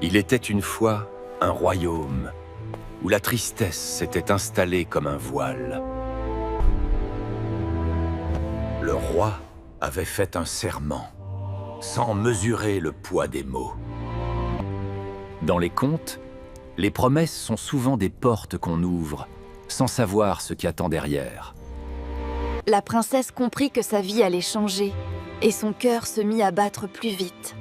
Il était une fois un royaume où la tristesse s'était installée comme un voile. Le roi avait fait un serment, sans mesurer le poids des mots. Dans les contes, les promesses sont souvent des portes qu'on ouvre, sans savoir ce qui attend derrière. La princesse comprit que sa vie allait changer, et son cœur se mit à battre plus vite.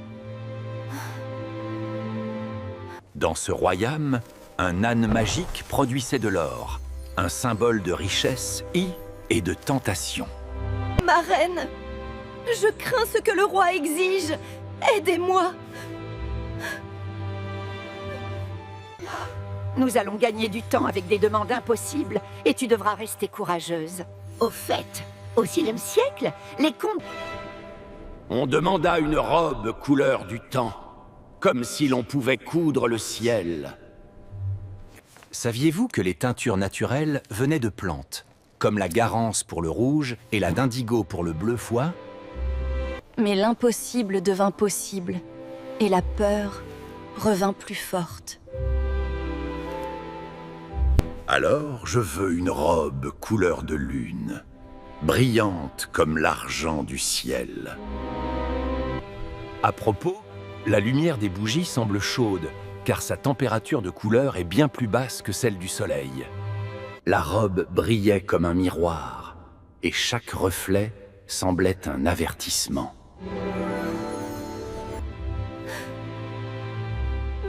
Dans ce royaume, un âne magique produisait de l'or, un symbole de richesse et de tentation. Ma reine, je crains ce que le roi exige. Aidez-moi. Nous allons gagner du temps avec des demandes impossibles, et tu devras rester courageuse. Au fait, au 6e siècle, les comtes... On demanda une robe couleur du temps, comme si l'on pouvait coudre le ciel. Saviez-vous que les teintures naturelles venaient de plantes, comme la garance pour le rouge et la d'indigo pour le bleu foie? Mais l'impossible devint possible, et la peur revint plus forte. Alors je veux une robe couleur de lune, brillante comme l'argent du ciel. À propos, la lumière des bougies semble chaude, car sa température de couleur est bien plus basse que celle du soleil. La robe brillait comme un miroir, et chaque reflet semblait un avertissement.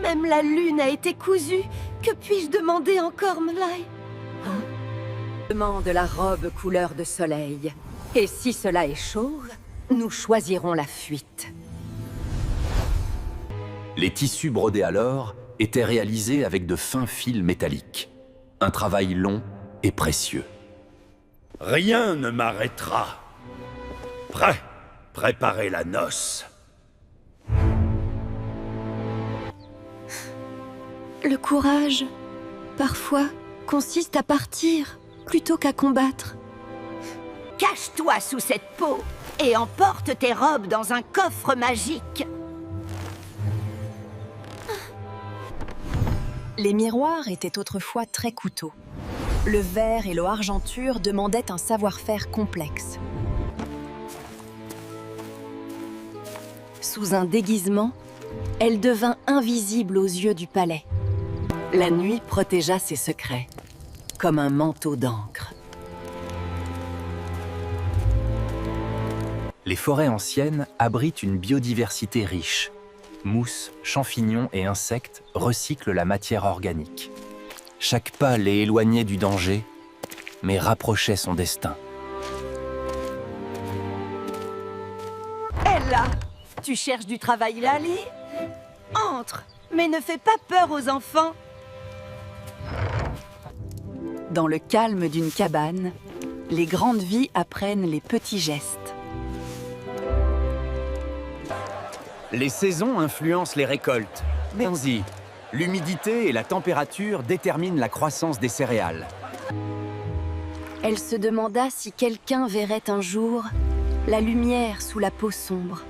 Même la lune a été cousue. Que puis-je demander encore, Mlai? Demande la robe couleur de soleil. Et si cela est chaud, nous choisirons la fuite. Les tissus brodés à l'or étaient réalisés avec de fins fils métalliques. Un travail long et précieux. Rien ne m'arrêtera. Prêt, préparez la noce. Le courage, parfois, consiste à partir plutôt qu'à combattre. Cache-toi sous cette peau et emporte tes robes dans un coffre magique. Les miroirs étaient autrefois très coûteux. Le verre et l'argenture demandaient un savoir-faire complexe. Sous un déguisement, elle devint invisible aux yeux du palais. La nuit protégea ses secrets, comme un manteau d'encre. Les forêts anciennes abritent une biodiversité riche. Mousses, champignons et insectes recyclent la matière organique. Chaque pas l'éloignait du danger, mais rapprochait son destin. Ella, tu cherches du travail, Lali? Entre, mais ne fais pas peur aux enfants. Dans le calme d'une cabane, les grandes vies apprennent les petits gestes. Les saisons influencent les récoltes. Merci. L'humidité et la température déterminent la croissance des céréales. Elle se demanda si quelqu'un verrait un jour la lumière sous la peau sombre.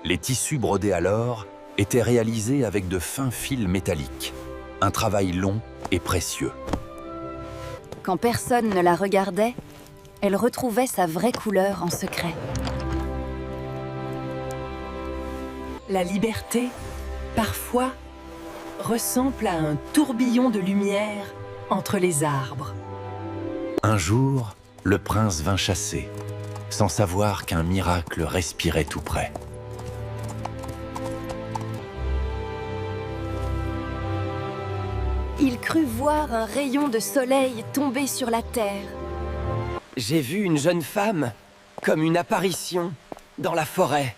Les tissus brodés à l'or étaient réalisés avec de fins fils métalliques. Un travail long et précieux. Quand personne ne la regardait, elle retrouvait sa vraie couleur en secret. La liberté, parfois, ressemble à un tourbillon de lumière entre les arbres. Un jour, le prince vint chasser, sans savoir qu'un miracle respirait tout près. Il crut voir un rayon de soleil tomber sur la terre. J'ai vu une jeune femme, comme une apparition, dans la forêt.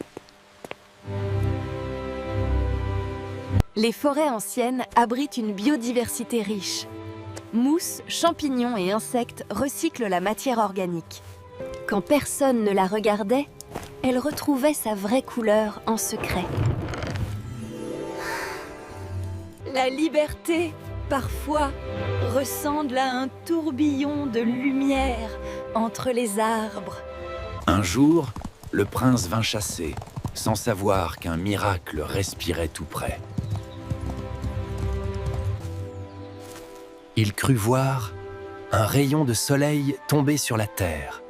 Les forêts anciennes abritent une biodiversité riche. Mousses, champignons et insectes recyclent la matière organique. Quand personne ne la regardait, elle retrouvait sa vraie couleur en secret. La liberté, parfois, ressemble à un tourbillon de lumière entre les arbres. Un jour, le prince vint chasser, sans savoir qu'un miracle respirait tout près. Il crut voir un rayon de soleil tomber sur la terre.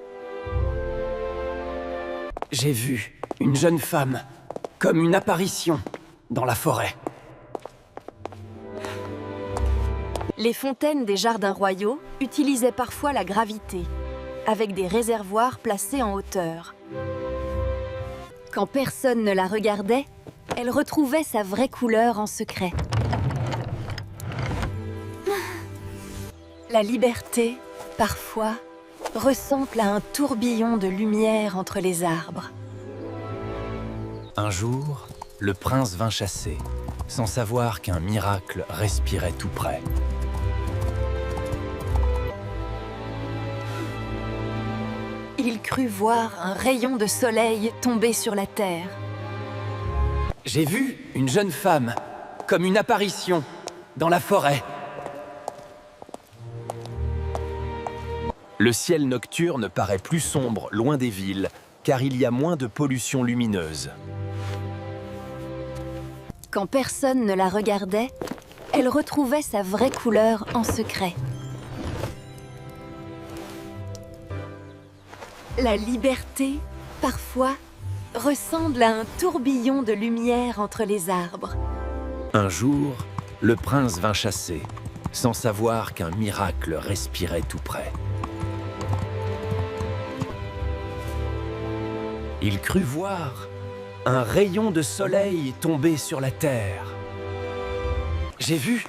J'ai vu une jeune femme, comme une apparition, dans la forêt. Les fontaines des jardins royaux utilisaient parfois la gravité, avec des réservoirs placés en hauteur. Quand personne ne la regardait, elle retrouvait sa vraie couleur en secret. La liberté, parfois, ressemble à un tourbillon de lumière entre les arbres. Un jour, le prince vint chasser, sans savoir qu'un miracle respirait tout près. Il crut voir un rayon de soleil tomber sur la terre. J'ai vu une jeune femme, comme une apparition, dans la forêt. Le ciel nocturne paraît plus sombre loin des villes, car il y a moins de pollution lumineuse. Quand personne ne la regardait, elle retrouvait sa vraie couleur en secret. La liberté, parfois, ressemble à un tourbillon de lumière entre les arbres. Un jour, le prince vint chasser, sans savoir qu'un miracle respirait tout près. Il crut voir un rayon de soleil tomber sur la terre. J'ai vu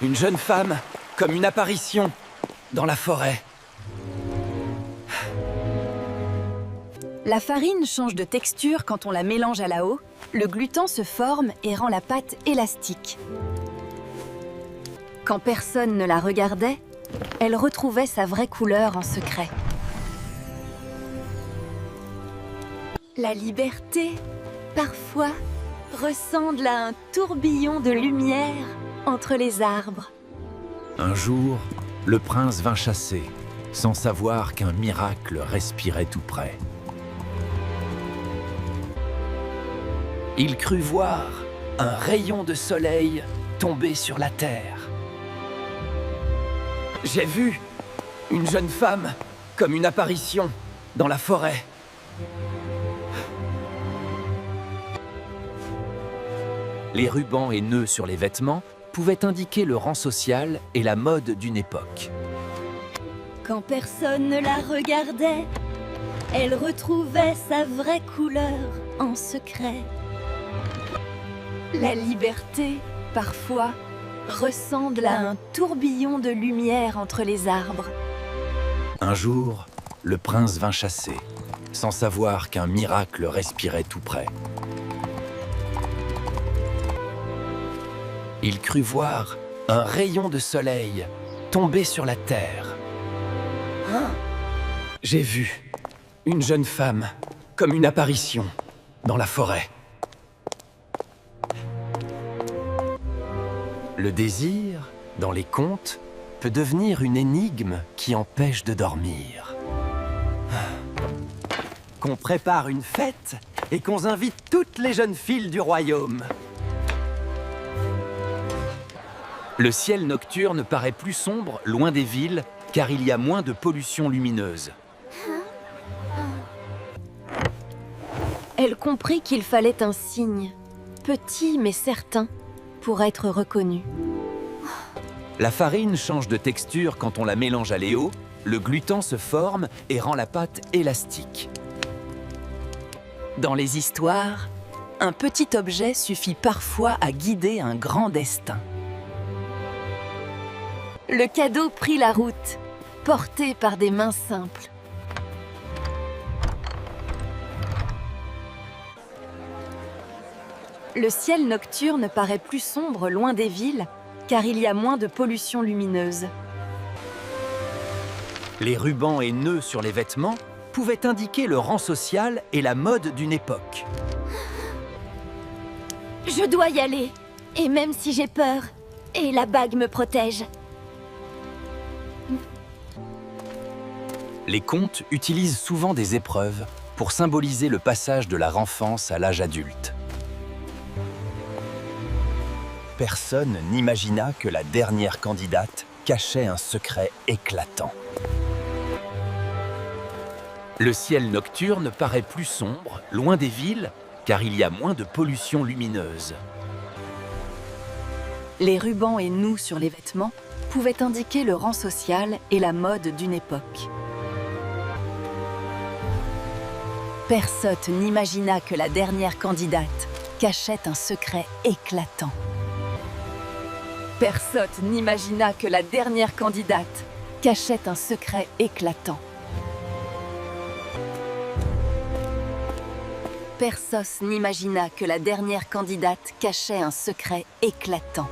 une jeune femme, comme une apparition, dans la forêt. La farine change de texture quand on la mélange à la eau, le glutan se forme et rend la pâte élastique. Quand personne ne la regardait, elle retrouvait sa vraie couleur en secret. La liberté, parfois, ressemble à un tourbillon de lumière entre les arbres. Un jour, le prince vint chasser, sans savoir qu'un miracle respirait tout près. Il crut voir un rayon de soleil tomber sur la terre. J'ai vu une jeune femme, comme une apparition, dans la forêt. Les rubans et nœuds sur les vêtements pouvaient indiquer le rang social et la mode d'une époque. Quand personne ne la regardait, elle retrouvait sa vraie couleur en secret. La liberté, parfois, ressemble à un tourbillon de lumière entre les arbres. Un jour, le prince vint chasser, sans savoir qu'un miracle respirait tout près. Il crut voir un rayon de soleil tomber sur la terre. J'ai vu une jeune femme, comme une apparition, dans la forêt. Le désir, dans les contes, peut devenir une énigme qui empêche de dormir. Qu'on prépare une fête et qu'on invite toutes les jeunes filles du royaume. Le ciel nocturne paraît plus sombre loin des villes, car il y a moins de pollution lumineuse. Elle comprit qu'il fallait un signe, petit mais certain, pour être reconnue. La farine change de texture quand on la mélange à l'eau, le glutan se forme et rend la pâte élastique. Dans les histoires, un petit objet suffit parfois à guider un grand destin. Le cadeau prit la route, porté par des mains simples. Le ciel nocturne paraît plus sombre loin des villes, car il y a moins de pollution lumineuse. Les rubans et nœuds sur les vêtements pouvaient indiquer le rang social et la mode d'une époque. Je dois y aller, et même si j'ai peur, et la bague me protège. Les contes utilisent souvent des épreuves pour symboliser le passage de la enfance à l'âge adulte. Personne n'imagina que la dernière candidate cachait un secret éclatant. Le ciel nocturne paraît plus sombre, loin des villes, car il y a moins de pollution lumineuse. Les rubans et nœuds sur les vêtements pouvaient indiquer le rang social et la mode d'une époque. Persote n'imagina que la dernière candidate cachait un secret éclatant. Persote n'imagina que la dernière candidate cachait un secret éclatant. Persos n'imagina que la dernière candidate cachait un secret éclatant.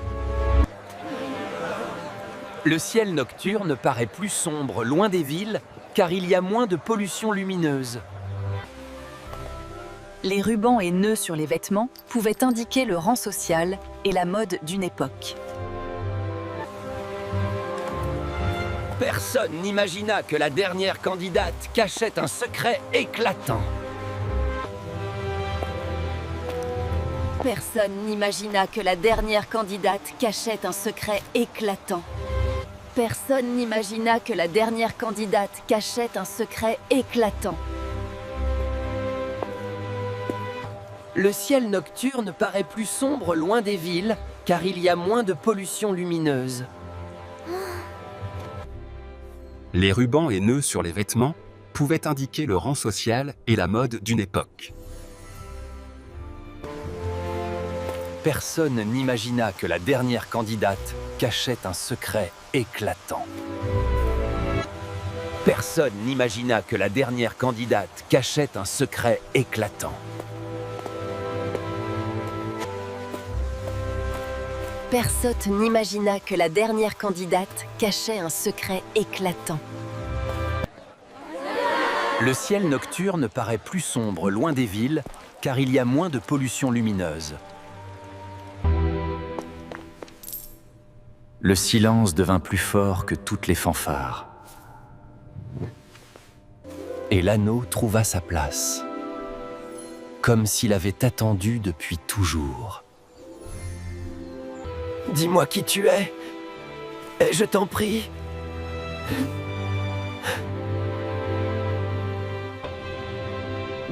Le ciel nocturne paraît plus sombre, loin des villes, car il y a moins de pollution lumineuse. Les rubans et nœuds sur les vêtements pouvaient indiquer le rang social et la mode d'une époque. Personne n'imagina que la dernière candidate cachait un secret éclatant. Personne n'imagina que la dernière candidate cachait un secret éclatant. Personne n'imagina que la dernière candidate cachait un secret éclatant. Le ciel nocturne paraît plus sombre, loin des villes, car il y a moins de pollution lumineuse. Les rubans et nœuds sur les vêtements pouvaient indiquer le rang social et la mode d'une époque. Personne n'imagina que la dernière candidate cachait un secret éclatant. Personne n'imagina que la dernière candidate cachait un secret éclatant. Persote n'imagina que la dernière candidate cachait un secret éclatant. Le ciel nocturne paraît plus sombre, loin des villes, car il y a moins de pollution lumineuse. Le silence devint plus fort que toutes les fanfares. Et l'anneau trouva sa place, comme s'il avait attendu depuis toujours. Dis-moi qui tu es, et je t'en prie.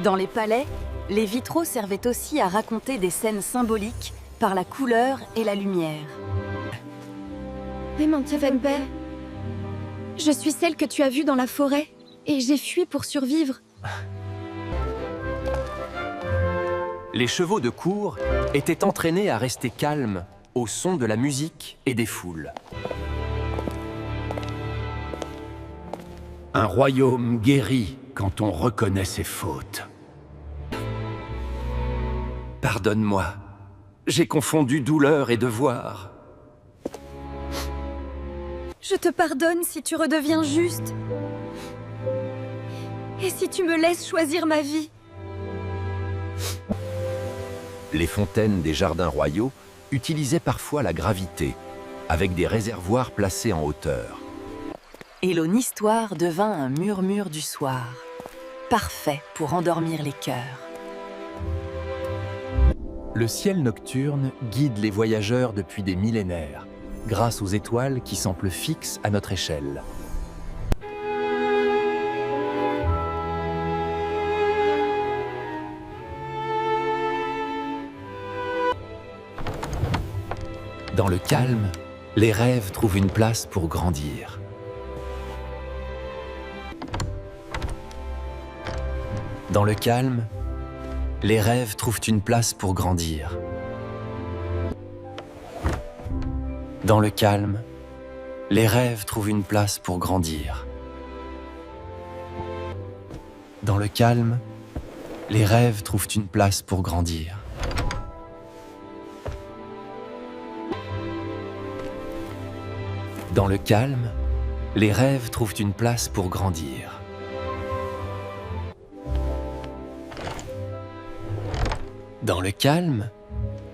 Dans les palais, les vitraux servaient aussi à raconter des scènes symboliques par la couleur et la lumière. Vempe, je suis celle que tu as vue dans la forêt, et j'ai fui pour survivre. Les chevaux de cour étaient entraînés à rester calmes au son de la musique et des foules. Un royaume guérit quand on reconnaît ses fautes. Pardonne-moi, j'ai confondu douleur et devoir. Je te pardonne si tu redeviens juste. Et si tu me laisses choisir ma vie. Les fontaines des jardins royaux utilisaient parfois la gravité, avec des réservoirs placés en hauteur. Et l'histoire devint un murmure du soir, parfait pour endormir les cœurs. Le ciel nocturne guide les voyageurs depuis des millénaires, grâce aux étoiles qui semblent fixes à notre échelle. Dans le calme, les rêves trouvent une place pour grandir. Dans le calme, les rêves trouvent une place pour grandir. Dans le calme, les rêves trouvent une place pour grandir. Dans le calme, les rêves trouvent une place pour grandir. Dans le calme, les rêves trouvent une place pour grandir. Dans le calme,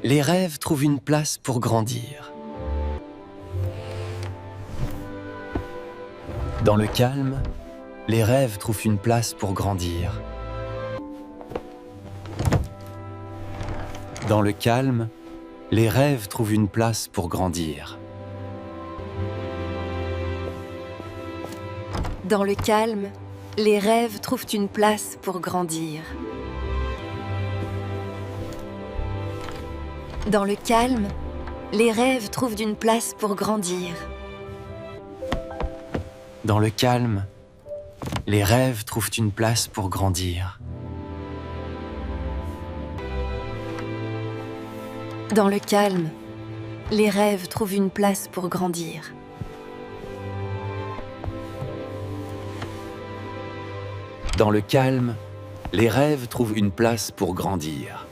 les rêves trouvent une place pour grandir. Dans le calme, les rêves trouvent une place pour grandir. Dans le calme, les rêves trouvent une place pour grandir. Dans le calme, les rêves trouvent une place pour grandir. Dans le calme, les rêves trouvent une place pour grandir. Dans le calme, les rêves trouvent une place pour grandir. Dans le calme, les rêves trouvent une place pour grandir. Dans le calme, les rêves trouvent une place pour grandir.